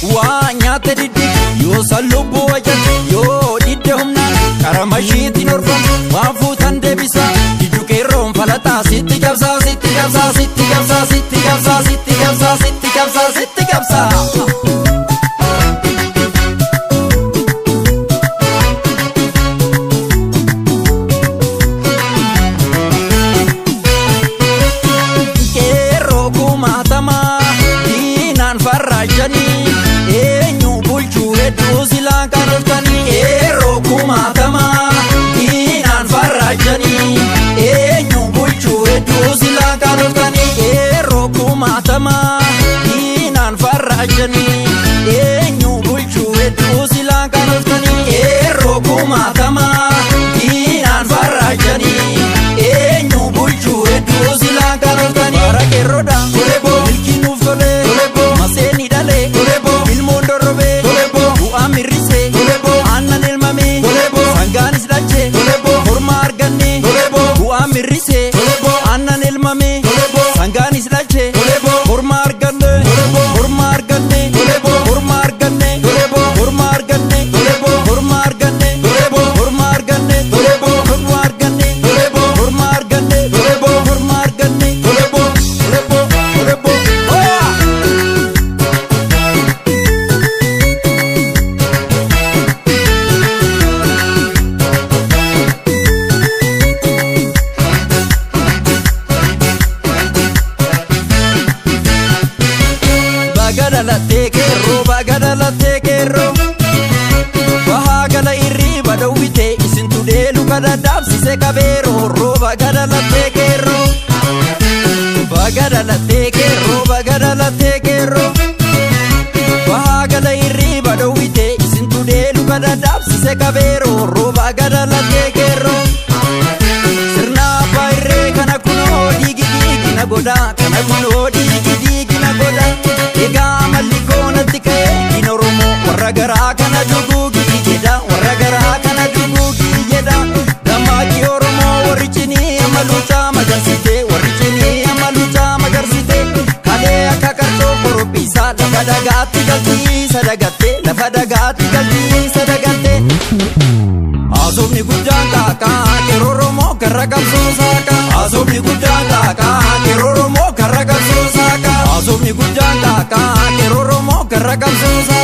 Nyaata diddi yoo sallubbuu wajjin yoo didde humnaan qaramashiitiin orfamu waan fuutan deebisa diddu qeerroon falaxaa sitti qabsaa sitti qabsaa sitti qabsaa sitti qabsaa sitti qabsaa sitti qabsaa sitti qabsaa. Qeerroo kumaatamaa diinaan farraajanii eenyu bulchuu hedduu silaan kan oltanii. Qeerroo kumaatamaa diinaan farraajanii eenyu bulchuu hedduu silaan kan oltanii. Qeerroo kumaatamaa diinaan farraajanii eenyu bulchuu hedduu silaan kan oltanii. Qeerroo kumaatamaa diinaan farraajanii eenyu bulchuu hedduu silaan kan oltanii. Bara qeerroodha milkiin nuuf tolee maseeni dhalee ilmoon dorrobee bu'aa mirrisee aannan elmamee sangaanis dhalchee hormaa argannee bu'aa mirrisee aannan elmamee sangaanis dhalchee hormaa argannee hormaa argannee hormaa argannee hormaa argannee hormaa argannee hormaa argannee hormaa argannee hormaa argannee hormaa argannee. Baga dhalattee qeerroo baga dhalattee qeerroo bahaa gala irriiba dhowwitee isintu dheelu kada dhaabsise qabeeroo rooba baga dhalattee qeerroo baga dhalattee qeerroo baga dhalattee qeerroo bahaa gala irriiba dhowwitee isintu dheelu kada dhaabsise qabeeroo rooba baga dhalattee qeerroo. Sirna abbaa irree kana kunoo dhiigi dhiigina godha kana kunoo dhiigi dhiigina godha. Egaa malli koonatti ka'ee diina Oromoo warra garaa kana duguugii jedha warra garaa kana duguugii jedha. Dammaqii Oromoo warri cinii amaluutaa magarsite warri cinii amaluutaa magarsite kalee akka qarxoo korophiisaa lafa dhagaatti galtii sadagatte lafa dhagaatti galtii sadagatte. Haasofni guddaan taakaa qeerroo Oromoo karra qabsoo saaqa. Haasofni guddaan taakaa qeerroo Oromoo karra qabsoo saaqa. Haasofni guddaan taakaa qeerroo Oromoo karra qabsoo saaqa.